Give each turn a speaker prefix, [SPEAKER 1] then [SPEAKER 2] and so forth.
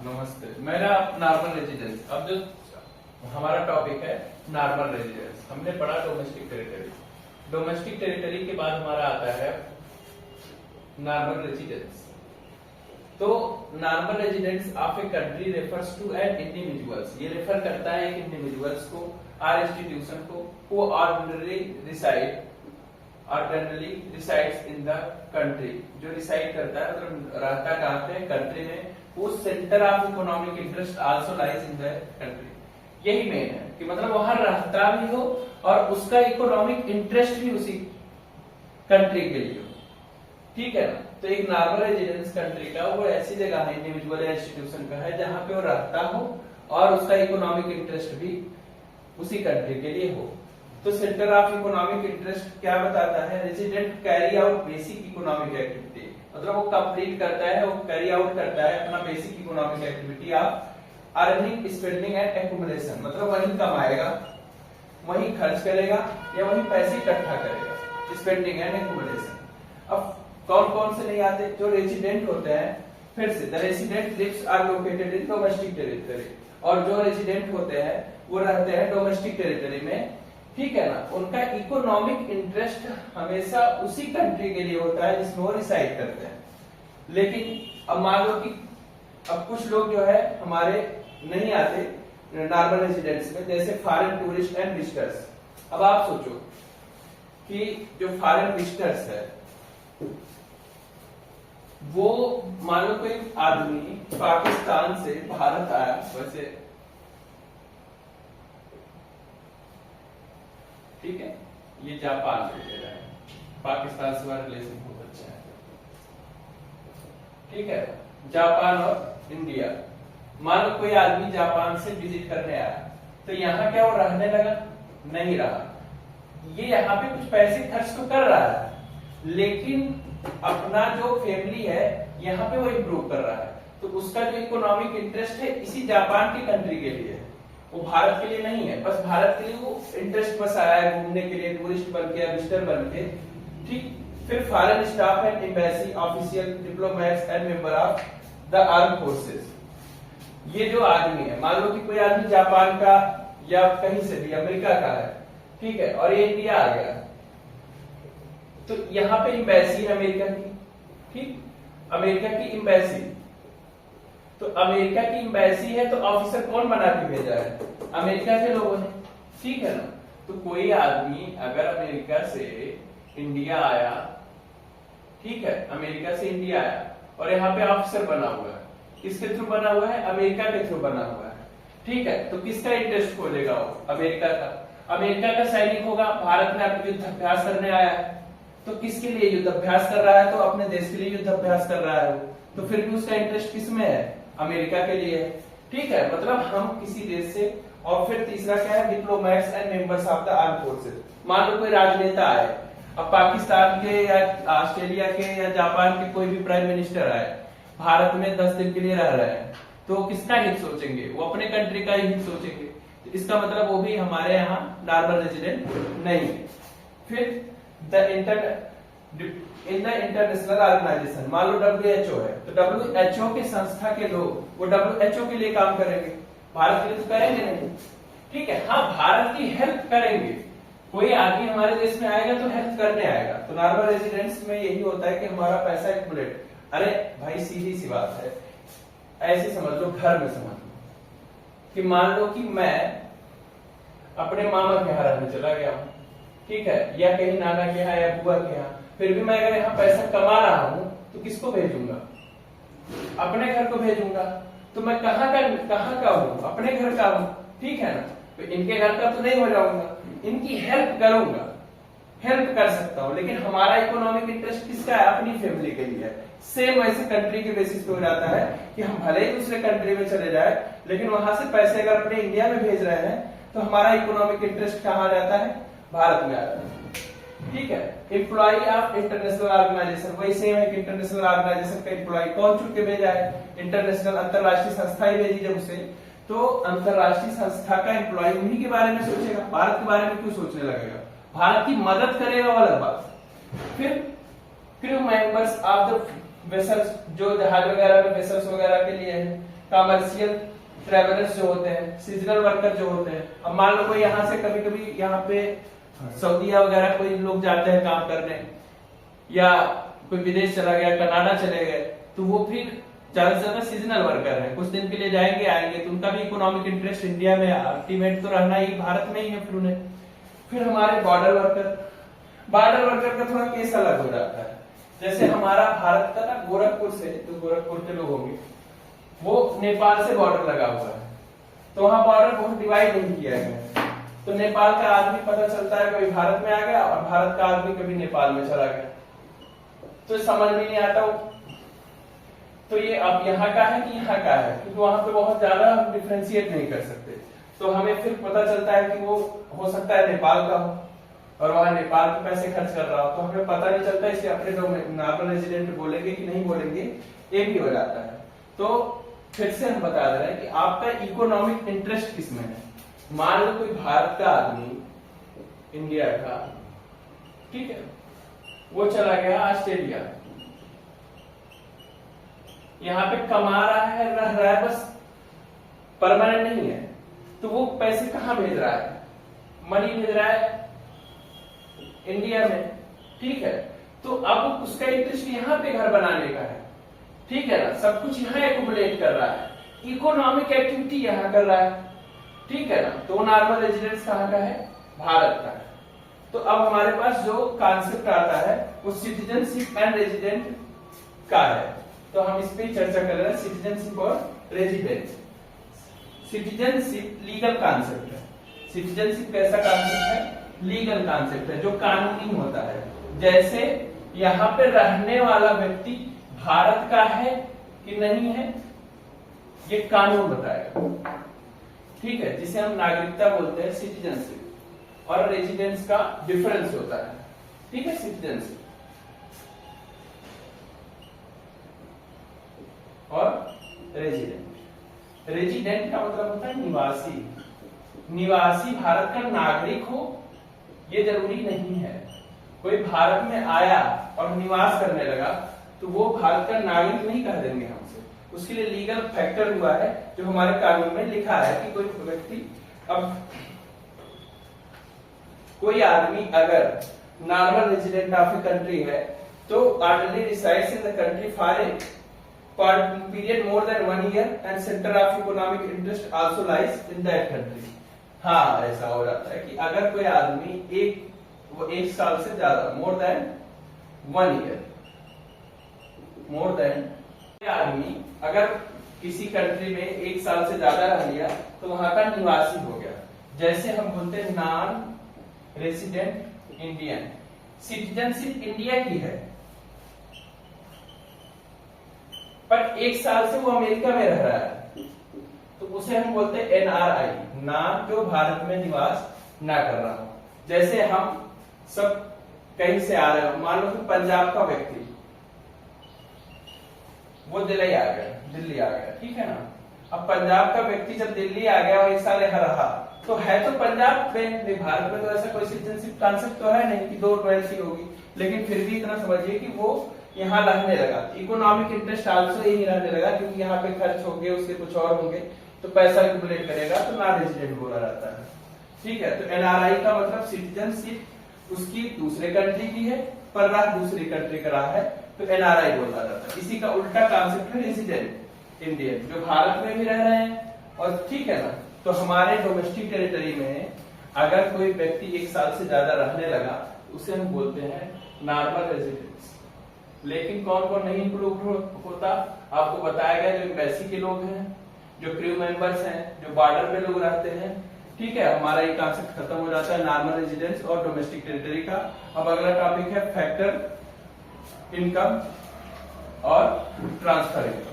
[SPEAKER 1] नमस्ते। मेरा normal residence. अब जो हमारा टॉपिक है नॉर्मल रेजिडेंस, हमने पढ़ा डोमेस्टिक टेरिटरी। डोमेस्टिक टेरिटरी के बाद हमारा आता है नॉर्मल रेजिडेंस। तो normal residence of a country refers to an individuals, ये रेफर करता है एक इंडिविजुअल्स को और इंस्टीट्यूशन को who ordinary resides in the country, जो रिसाइड करता है मतलब रहता कहाँ पे कंट्री में, वो centre of economic interest also lies in the country. यही मेन है कि मतलब वहां रहता भी हो और उसका इकोनॉमिक इंटरेस्ट भी उसी कंट्री के लिए हो, ठीक है ना। तो एक नॉर्मल रेजिडेंस कंट्री का वो ऐसी जगह है, इंडिविजुअल या इंस्टीट्यूशन का है, जहां पे वो रहता हो और उसका इकोनॉमिक इंटरेस्ट भी उसी कंट्री के लिए हो। तो सेंटर ऑफ इकोनॉमिक इंटरेस्ट क्या बताता है? Resident carry out basic economic activity, मतलब वो कंप्लीट करता है, वो कैरी आउट करता है अपना basic economic activity of earning, spending and accumulation, मतलब वही कमाएगा, वही खर्च करेगा या वही पैसे इकट्ठा करेगा, स्पेंडिंग एंड एक्यूमुलेशन। अब कौन कौन से नहीं आते? जो रेजिडेंट होते हैं, फिर से the resident lives are located in domestic territory, और जो रेजिडेंट होते हैं वो रहते हैं डोमेस्टिक टेरिटरी में, ठीक है ना। उनका इकोनॉमिक इंटरेस्ट हमेशा उसी कंट्री के लिए होता है जिसमें वो रिसाइड करते हैं। लेकिन अब मान लो कि अब कुछ लोग जो है हमारे नहीं आते नॉर्मल रेजिडेंट्स में, जैसे फॉरेन टूरिस्ट एंड विजिटर्स। अब आप सोचो कि जो फॉरेन विजिटर्स है वो मान लो कोई आदमी पाकिस्तान से भारत आया, वैसे ठीक है, ये जापान से ले रहा है, पाकिस्तान से हमारा रिलेशन बहुत अच्छा है, ठीक है। जापान और इंडिया, मान लो कोई आदमी जापान से विजिट करने आया, तो यहाँ क्या वो रहने लगा? नहीं रहा। ये यहाँ पे कुछ पैसे खर्च तो कर रहा है, लेकिन अपना जो फैमिली है यहाँ पे वो इम्प्रूव कर रहा है, तो उसका जो इकोनॉमिक इंटरेस्ट है इसी जापान की कंट्री के लिए है, वो भारत के लिए नहीं है। बस भारत के लिए वो इंटरेस्ट बस आया है घूमने के लिए, टूरिस्ट बन के, विजिटर बन के, ठीक। फिर foreign staff and embassy official diplomats and member of the arm forces, ये जो आदमी है, मान लो कि कोई आदमी जापान का या कहीं से भी अमेरिका का है, ठीक है, और ये इंडिया आ गया, तो यहाँ पे एम्बेसी है अमेरिका की, ठीक, अमेरिका की एम्बेसी, तो अमेरिका की एम्बेसी है तो ऑफिसर कौन बना के भेजा है? अमेरिका के लोगों ने, ठीक है ना। तो कोई आदमी अगर अमेरिका से इंडिया आया, ठीक है, अमेरिका से इंडिया आया और यहाँ पे ऑफिसर बना हुआ है, किसके थ्रू बना हुआ है? अमेरिका के थ्रू बना हुआ है, ठीक है। तो किसका इंटरेस्ट खोलेगा वो? अमेरिका का। अमेरिका का सैनिक होगा, भारत में युद्ध अभ्यास करने आया है, तो किसके लिए युद्ध अभ्यास कर रहा है? तो अपने देश के लिए युद्ध अभ्यास कर रहा है वो, तो फिर भी उसका इंटरेस्ट किसमें है? अमेरिका के लिए है, ठीक है। मतलब हम किसी देश से, और फिर तीसरा क्या है? Diplomats and members of the arm forces. मान लो कोई राजनेता आए, अब पाकिस्तान के या ऑस्ट्रेलिया के या जापान के कोई भी प्राइम मिनिस्टर आए, भारत में 10 दिन के लिए रह रहे हैं, तो किसका हित सोचेंगे? वो अपने कंट्री का ही हित सोचेंगे, तो इसका मतलब वो भी हमारे यहाँ नॉर्मल रेजिडेंट नहीं है। फिर इन द इंटरनेशनल ऑर्गेनाइजेशन, मान लो WHO है, तो WHO के संस्था के लोग वो WHO के लिए काम करेंगे, भारत के लिए तो करेंगे नहीं, ठीक है। हाँ, भारत की हेल्प करेंगे, कोई आदमी हमारे देश में आएगा तो हेल्प करने आएगा। तो नॉर्मल रेजिडेंट्स में यही होता है कि हमारा पैसा एक्युमुलेट, अरे भाई सीधी सी बात है, ऐसे समझ लो, घर में समझ लो कि मान लो कि मैं अपने मामा के यहाँ रहने चला गया हूँ, ठीक है, या कहीं नाना के यहाँ या बुआ के यहाँ, फिर भी मैं अगर यहाँ पैसा कमा रहा हूँ तो किसको भेजूंगा? अपने घर को भेजूंगा। तो मैं कहाँ का हूँ? अपने घर का हूँ, ठीक है ना। तो इनके घर का तो नहीं हो जाऊंगा, इनकी हेल्प करूंगा, हेल्प कर सकता हूँ, लेकिन हमारा इकोनॉमिक इंटरेस्ट किसका है? अपनी फैमिली के लिए। सेम वैसे कंट्री के बेसिस पे हो जाता है कि हम भले ही दूसरे कंट्री में चले जाए, लेकिन वहां से पैसे अगर अपने इंडिया में भेज रहे हैं तो हमारा इकोनॉमिक इंटरेस्ट कहाँ आ जाता है? भारत में आ जाता है, ठीक है। एम्प्लॉय ऑफ इंटरनेशनल ऑर्गेनाइजेशन, वही सेम है कि इंटरनेशनल ऑर्गेनाइजेशन का एम्प्लॉय कौन चुन के भेजा है? इंटरनेशनल, अंतरराष्ट्रीय संस्था ही भेजी जब उसे, तो अंतरराष्ट्रीय संस्था का एम्प्लॉय उन्हीं के बारे में सोचेगा, भारत के बारे में क्यों सोचने लगेगा? भारत की मदद करेगा वो अलग बात। फिर crew members of the vessels, जो जहाज वगैरह में वेसल्स वगैरह के लिए है, कमर्शियल ट्रेवलर्स जो होते हैं, सीजनल वर्कर जो होते हैं। अब मान लो कोई यहाँ से कभी कभी यहाँ पे सऊदीया वगैरह कोई लोग जाते हैं काम करने, या कोई विदेश चला गया, कनाडा चले गए, तो वो फिर ज्यादा से ज्यादा सीजनल वर्कर है, कुछ दिन के लिए जाएंगे आएंगे, तो उनका भी इकोनॉमिक इंटरेस्ट इंडिया में, अल्टीमेट तो रहना ही भारत में ही है फिर उन्हें। फिर हमारे बॉर्डर वर्कर का थोड़ा केस अलग हो जाता है। जैसे हमारा भारत का ना गोरखपुर से, जो गोरखपुर के लोग होंगे, वो नेपाल से बॉर्डर लगा हुआ है, तो वहां बॉर्डर बहुत डिवाइड नहीं किया गया, तो नेपाल का आदमी पता चलता है कभी भारत में आ गया और भारत का आदमी कभी नेपाल में चला गया, तो समझ में नहीं आता तो ये अब यहाँ का है कि यहाँ का है, क्योंकि वहां पे बहुत ज्यादा हम डिफ्रेंशिएट नहीं कर सकते, तो हमें फिर पता चलता है कि वो हो सकता है नेपाल का हो और वहां नेपाल के पैसे खर्च कर रहा हो, तो हमें पता नहीं चलता, इसलिए अपने नॉर्मल रेजिडेंट बोलेंगे कि नहीं बोलेंगे, ये भी हो जाता है। तो फिर से हम बता दे रहे हैं कि आपका इकोनॉमिक इंटरेस्ट किसमें है। मान लो कोई भारत का आदमी, इंडिया का, ठीक है, वो चला गया ऑस्ट्रेलिया, यहाँ पे कमा रहा है, रह रहा है, बस परमानेंट नहीं है, तो वो पैसे कहाँ भेज रहा है, मनी भेज रहा है इंडिया में, ठीक है, तो अब उसका इंटरेस्ट यहाँ पे घर बनाने का है, ठीक है ना, सब कुछ यहाँ एक्युमुलेट कर रहा है, इकोनॉमिक एक्टिविटी यहाँ कर रहा है, ठीक है ना, तो नॉर्मल रेजिडेंस कहाँ का है, भारत का है। तो अब हमारे पास जो कॉन्सेप्ट आता है वो सिटीजनशिप एंड रेजिडेंट का है, तो हम इस पे चर्चा कर रहे हैं, सिटीजनशिप और रेजिडेंस। सिटीजनशिप लीगल कॉन्सेप्ट है, सिटीजनशिप कैसा कॉन्सेप्ट है, लीगल कॉन्सेप्ट है, जो कानूनी होता है। जैसे यहाँ पे रहने वाला व्यक्ति भारत का है कि नहीं है, ये कानून बताएगा, ठीक है, जिसे हम नागरिकता बोलते हैं, सिटीजनशिप और रेजिडेंस का डिफरेंस होता है, ठीक है। सिटीजनशिप और रेजिडेंट का मतलब होता है निवासी। निवासी भारत का नागरिक हो ये जरूरी नहीं है, कोई भारत में आया और निवास करने लगा तो वो भारत का नागरिक नहीं कह देंगे हमसे, उसके लिए लीगल फैक्टर हुआ है जो हमारे कानून में लिखा है कि कोई व्यक्ति, अब कोई आदमी अगर normal resident of a country है तो ordinary resides in the country for period more than 1 year and centre of economic interest also lies in that country. हाँ, ऐसा हो जाता है कि अगर कोई आदमी एक साल से ज्यादा, more than 1 year, more than, आदमी अगर किसी कंट्री में 1 साल से ज्यादा रह लिया तो वहां का निवासी हो गया। जैसे हम बोलते हैं non resident Indian, citizenship India की है पर 1 साल से वो अमेरिका में रह रहा है, तो उसे हम बोलते हैं एनआरआई, नाम जो भारत में निवास ना कर रहा हो। जैसे हम सब कहीं से आ रहे हो, मान लो कि पंजाब का व्यक्ति वो दिल्ली आ गया, ठीक है ना। अब पंजाब का व्यक्ति जब दिल्ली आ गया और 1 साल यहाँ रहा तो है तो पंजाब में, भारत में तो ऐसा कोई सिटीजनशिप कॉन्सेप्ट तो है नहीं कि 2 रॉयल्टी होगी, लेकिन फिर भी इतना समझिए कि वो यहाँ रहने लगा, इकोनॉमिक इंटरेस्ट आल्सो यही रहने लगा, क्योंकि यहाँ पे खर्च होंगे, उसके कुछ और होंगे, तो पैसा एक्युमुलेट करेगा, तो नॉन रेजिडेंट बोला जाता है, ठीक है। तो एनआरआई का मतलब सिटीजनशिप उसकी दूसरे कंट्री की है पर रह दूसरी कंट्री का रहा है, तो एनआरआई बोला जाता है। इसी का उल्टा कॉन्सेप्ट है रेजिडेंट इंडियन, जो भारत में भी रह रहे हैं, और ठीक है ना, तो हमारे डोमेस्टिक टेरिटरी में अगर कोई व्यक्ति 1 साल से ज्यादा रहने लगा उसे हम बोलते हैं नॉर्मल रेजिडेंस। लेकिन कौन कौन नहीं इंक्लूड होता, आपको बताया गया, जो एम्बेसी के लोग हैं, जो क्रू मेंबर्स हैं, जो बॉर्डर पे लोग रहते हैं, ठीक है। हमारा ये कॉन्सेप्ट खत्म हो जाता है नॉर्मल रेजिडेंस और डोमेस्टिक टेरिटरी का। अब अगला टॉपिक है फैक्टर इनकम और ट्रांसफर इनकम।